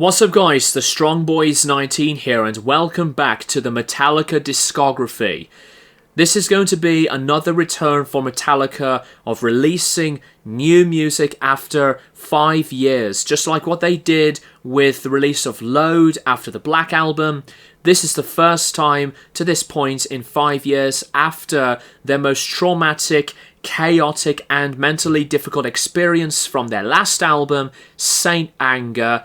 What's up guys, the Strong Boys 19 here and welcome back to the Metallica discography. This is going to be another return for Metallica of releasing new music after 5 years. Just like what they did with the release of Load after the Black Album. This is the first time to this point in 5 years after their most traumatic, chaotic and mentally difficult experience from their last album, Saint Anger.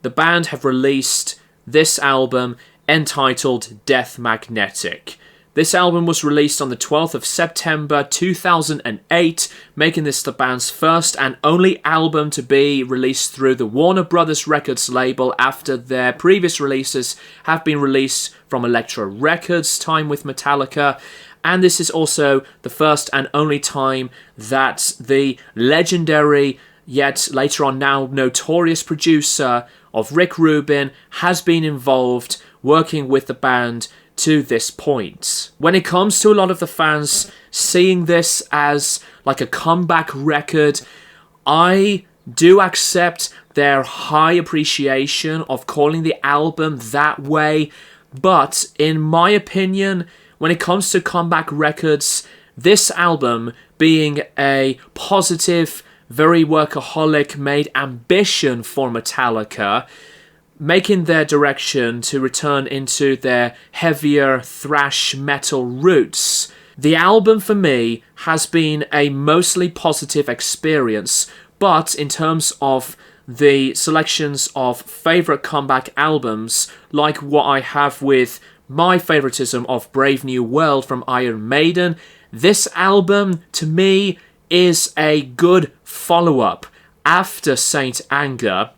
The band have released this album entitled Death Magnetic. This album was released on the 12th of September 2008, making this the band's first and only album to be released through the Warner Brothers Records label after their previous releases have been released from Elektra Records' time with Metallica. And this is also the first and only time that the legendary, yet later on now notorious producer of Rick Rubin has been involved working with the band to this point. When it comes to a lot of the fans seeing this as like a comeback record, I do accept their high appreciation of calling the album that way, but in my opinion, when it comes to comeback records, this album being a positive, very workaholic made ambition for Metallica, making their direction to return into their heavier thrash metal roots. The album for me has been a mostly positive experience, but in terms of the selections of favourite comeback albums, like what I have with my favoritism of Brave New World from Iron Maiden, this album to me is a good follow-up after Saint Anger.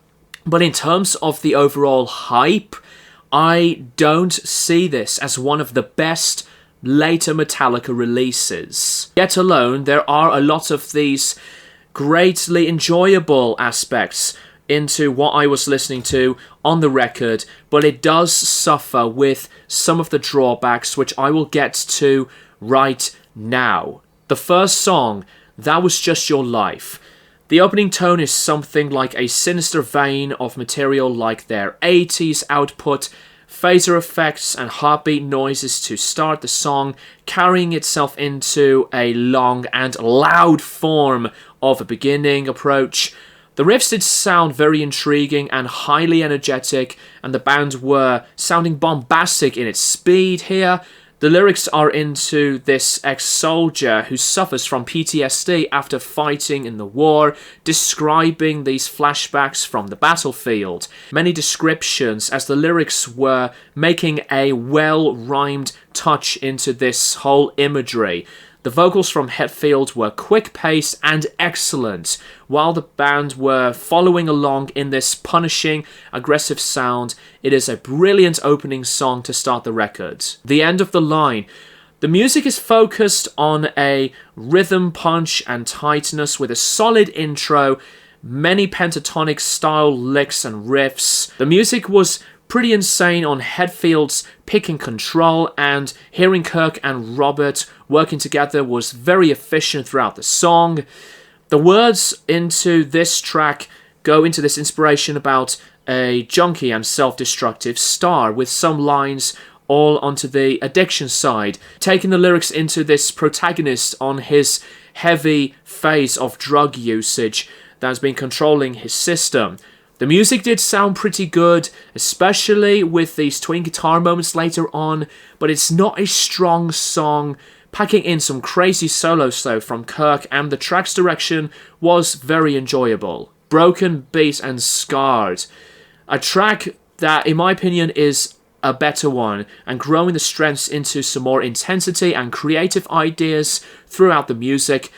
But in terms of the overall hype, I don't see this as one of the best later Metallica releases. Yet alone, there are a lot of these greatly enjoyable aspects into what I was listening to on the record, but it does suffer with some of the drawbacks, which I will get to right now. The first song, That Was Just Your Life. The opening tone is something like a sinister vein of material like their 80s output, phaser effects and heartbeat noises to start the song, carrying itself into a long and loud form of a beginning approach. The riffs did sound very intriguing and highly energetic, and the band were sounding bombastic in its speed here. The lyrics are into this ex-soldier who suffers from PTSD after fighting in the war, describing these flashbacks from the battlefield. Many descriptions as the lyrics were making a well-rhymed touch into this whole imagery. The vocals from Hetfield were quick-paced and excellent, while the band were following along in this punishing, aggressive sound. It is a brilliant opening song to start the record. The end of the line. The music is focused on a rhythm punch and tightness with a solid intro, many pentatonic style licks and riffs. The music was pretty insane on Hetfield's picking control, and hearing Kirk and Robert working together was very efficient throughout the song. The words into this track go into this inspiration about a junkie and self-destructive star, with some lines all onto the addiction side, taking the lyrics into this protagonist on his heavy phase of drug usage that has been controlling his system. The music did sound pretty good, especially with these twin guitar moments later on, but it's not a strong song, packing in some crazy solos though from Kirk, and the track's direction was very enjoyable. Broken Beat and Scarred. A track that, in my opinion, is a better one, and growing the strengths into some more intensity and creative ideas throughout the music.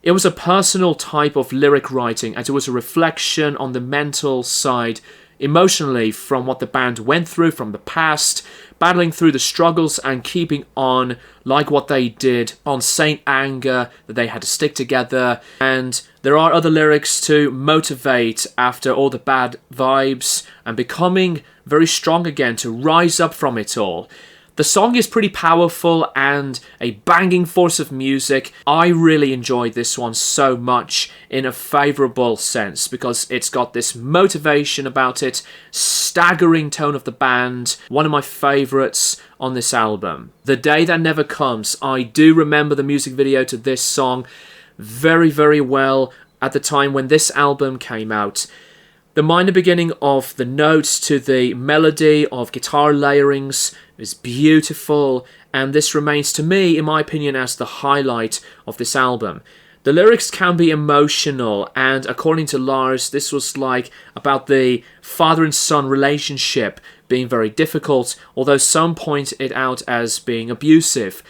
It was a personal type of lyric writing, and it was a reflection on the mental side, emotionally, from what the band went through from the past, battling through the struggles and keeping on, like what they did on Saint Anger, that they had to stick together. And there are other lyrics to motivate after all the bad vibes and becoming very strong again to rise up from it all. The song is pretty powerful and a banging force of music. I really enjoyed this one so much in a favourable sense because it's got this motivation about it, staggering tone of the band, one of my favourites on this album. The Day That Never Comes, I do remember the music video to this song very, very well at the time when this album came out. The minor beginning of the notes to the melody of guitar layerings is beautiful, and this remains to me, in my opinion, as the highlight of this album. The lyrics can be emotional, and according to Lars, this was like about the father and son relationship being very difficult, although some point it out as being abusive.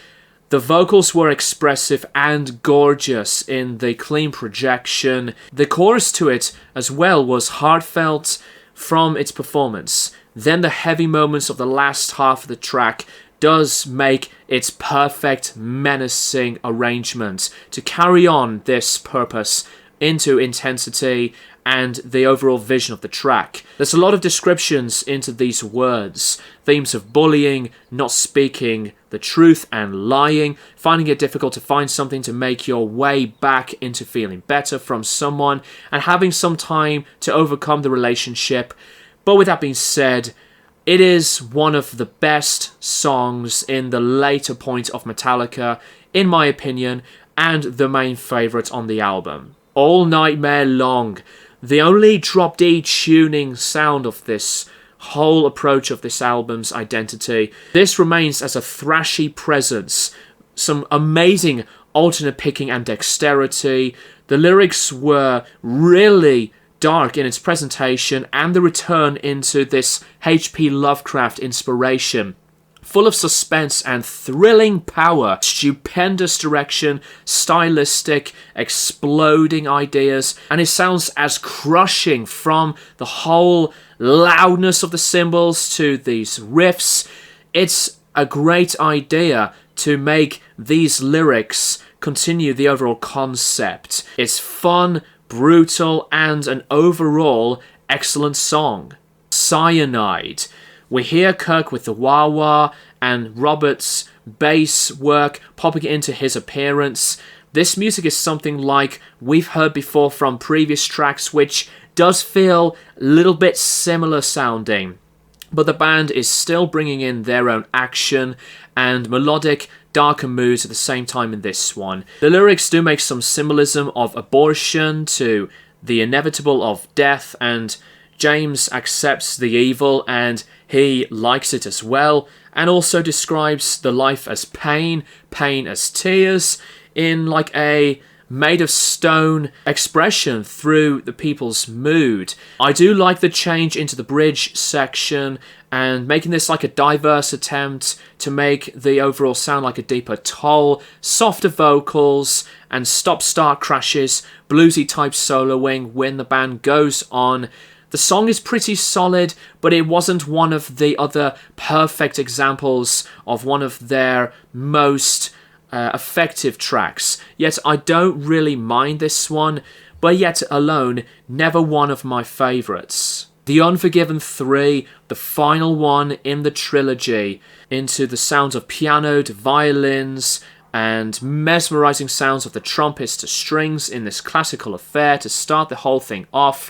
The vocals were expressive and gorgeous in the clean projection. The chorus to it as well was heartfelt from its performance. Then the heavy moments of the last half of the track does make its perfect, menacing arrangement to carry on this purpose into intensity and the overall vision of the track. There's a lot of descriptions into these words. Themes of bullying, not speaking the truth and lying, finding it difficult to find something to make your way back into feeling better from someone, and having some time to overcome the relationship. But with that being said, it is one of the best songs in the later point of Metallica, in my opinion, and the main favourite on the album. All Nightmare Long. The only drop D tuning sound of this whole approach of this album's identity. This remains as a thrashy presence, some amazing alternate picking and dexterity. The lyrics were really dark in its presentation, and the return into this H.P. Lovecraft inspiration. Full of suspense and thrilling power, stupendous direction, stylistic, exploding ideas, and it sounds as crushing from the whole loudness of the cymbals to these riffs. It's a great idea to make these lyrics continue the overall concept. It's fun, brutal, and an overall excellent song. Cyanide. We hear Kirk with the wah-wah and Robert's bass work popping into his appearance. This music is something like we've heard before from previous tracks, which does feel a little bit similar sounding. But the band is still bringing in their own action and melodic, darker moods at the same time in this one. The lyrics do make some symbolism of abortion to the inevitable of death, and James accepts the evil and he likes it as well, and also describes the life as pain, pain as tears, in like a made of stone expression through the people's mood. I do like the change into the bridge section and making this like a diverse attempt to make the overall sound like a deeper toll, softer vocals, and stop-start crashes, bluesy type soloing when the band goes on. The song is pretty solid, but it wasn't one of the other perfect examples of one of their most effective tracks. Yet I don't really mind this one, but yet alone, never one of my favourites. The Unforgiven 3, the final one in the trilogy, into the sounds of pianoed violins and mesmerising sounds of the trumpets to strings in this classical affair to start the whole thing off.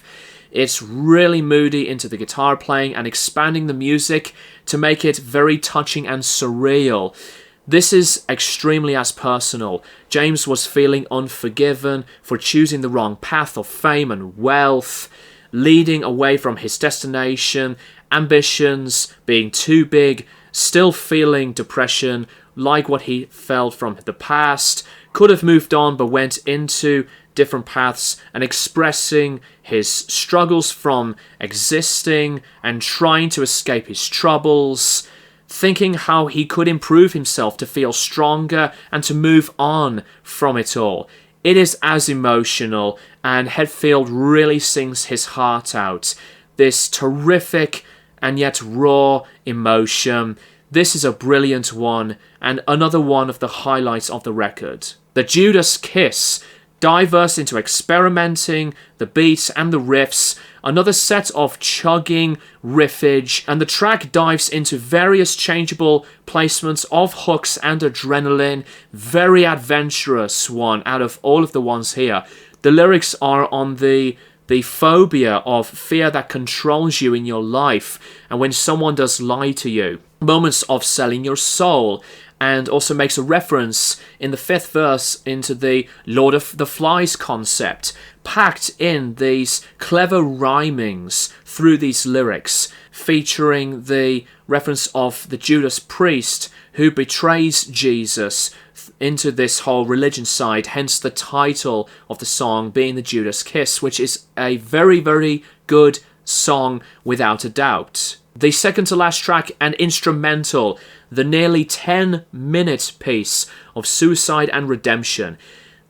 It's really moody into the guitar playing and expanding the music to make it very touching and surreal. This is extremely as personal. James was feeling unforgiven for choosing the wrong path of fame and wealth, leading away from his destination, ambitions being too big, still feeling depression like what he felt from the past, could have moved on but went into different paths and expressing his struggles from existing and trying to escape his troubles, thinking how he could improve himself to feel stronger and to move on from it all. It is as emotional, and Hetfield really sings his heart out. This terrific and yet raw emotion. This is a brilliant one, and another one of the highlights of the record. The Judas Kiss. diverse into experimenting the beats and the riffs, another set of chugging riffage, and the track dives into various changeable placements of hooks and adrenaline. Very adventurous one out of all of the ones here. The lyrics are on the phobia of fear that controls you in your life, and when someone does lie to you, moments of selling your soul, and also makes a reference in the 5th verse into the Lord of the Flies concept, packed in these clever rhymings through these lyrics, featuring the reference of the Judas priest who betrays Jesus into this whole religion side, hence the title of the song being the Judas Kiss, which is a very, very good song without a doubt. The second to last track, an instrumental, the nearly 10-minute piece of Suicide and Redemption.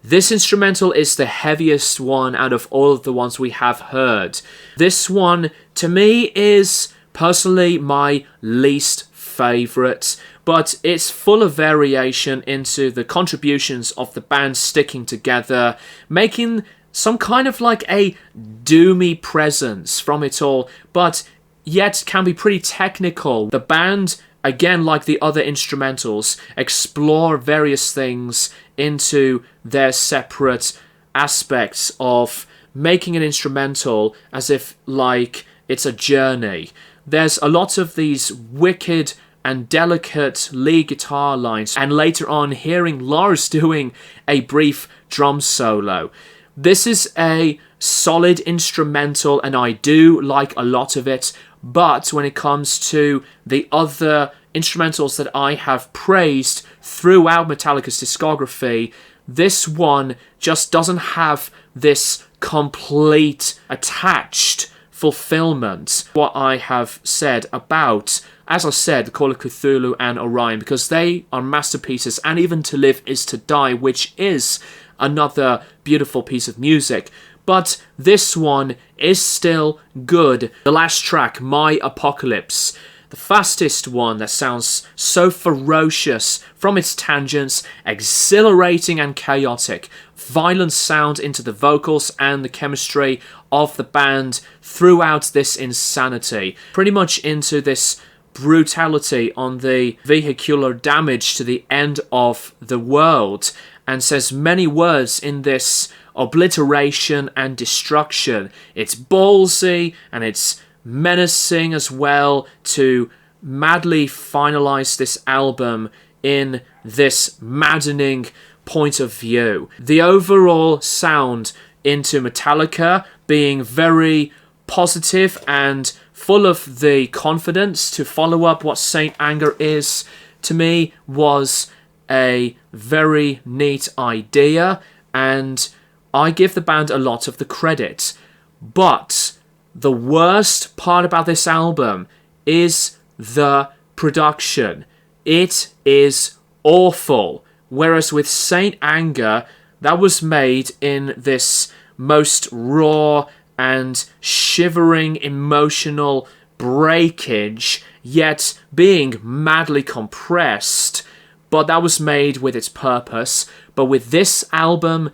This instrumental is the heaviest one out of all of the ones we have heard. This one, to me, is personally my least favourite, but it's full of variation into the contributions of the band sticking together, making some kind of like a doomy presence from it all, but yet can be pretty technical. The band, again, like the other instrumentals, explore various things into their separate aspects of making an instrumental as if like it's a journey. There's a lot of these wicked and delicate lead guitar lines, and later on hearing Lars doing a brief drum solo. This is a solid instrumental and I do like a lot of it, but when it comes to the other instrumentals that I have praised throughout Metallica's discography, this one just doesn't have this complete attached fulfillment. What I have said about, as I said, the Call of Cthulhu and Orion, because they are masterpieces, and even To Live Is To Die, which is another beautiful piece of music. But this one is still good. The last track, My Apocalypse, the fastest one that sounds so ferocious from its tangents, exhilarating and chaotic, violent sound into the vocals and the chemistry of the band throughout this insanity, pretty much into this brutality on the vehicular damage to the end of the world, and says many words in this obliteration and destruction. It's ballsy and it's menacing as well to madly finalize this album in this maddening point of view. The overall sound into Metallica being very positive and full of the confidence to follow up what Saint Anger is, to me, was a very neat idea, and I give the band a lot of the credit. But the worst part about this album is the production. It is awful. Whereas with Saint Anger, that was made in this most raw and shivering emotional breakage, yet being madly compressed. But that was made with its purpose. But with this album,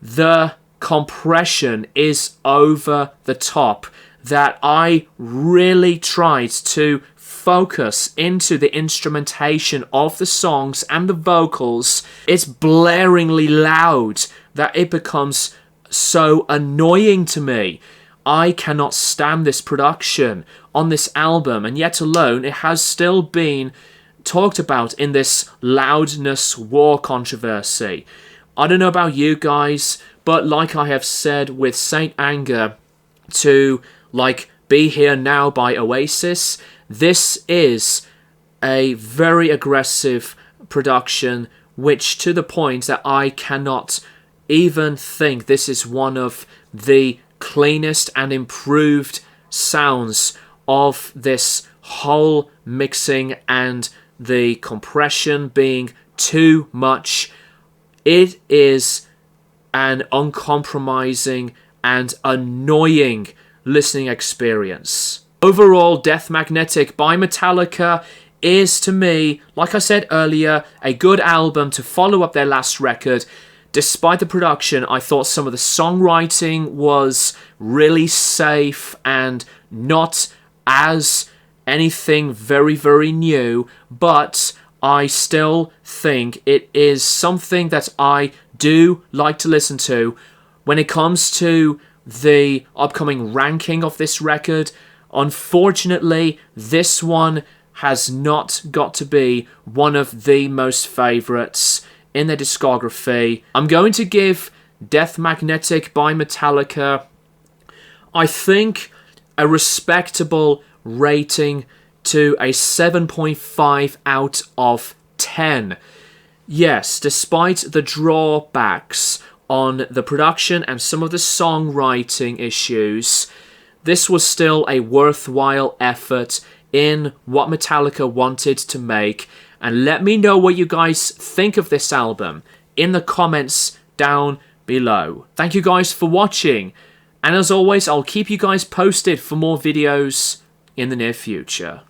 the compression is over the top, that I really tried to focus into the instrumentation of the songs and the vocals. It's blaringly loud that it becomes so annoying to me. I cannot stand this production on this album, and yet alone it has still been talked about in this loudness war controversy. I don't know about you guys, but like I have said with Saint Anger to like Be Here Now by Oasis, this is a very aggressive production, which to the point that I cannot even think this is one of the cleanest and improved sounds of this whole mixing and the compression being too much. It is an uncompromising and annoying listening experience. Overall, Death Magnetic by Metallica is, to me, like I said earlier, a good album to follow up their last record. Despite the production, I thought some of the songwriting was really safe and not as anything very, very new, but I still think it is something that I do like to listen to. When it comes to the upcoming ranking of this record, unfortunately, this one has not got to be one of the most favourites in their discography. I'm going to give Death Magnetic by Metallica, I think, a respectable rating to a 7.5 out of 10. Yes, despite the drawbacks on the production and some of the songwriting issues, this was still a worthwhile effort in what Metallica wanted to make. And let me know what you guys think of this album in the comments down below. Thank you guys for watching. And as always, I'll keep you guys posted for more videos in the near future.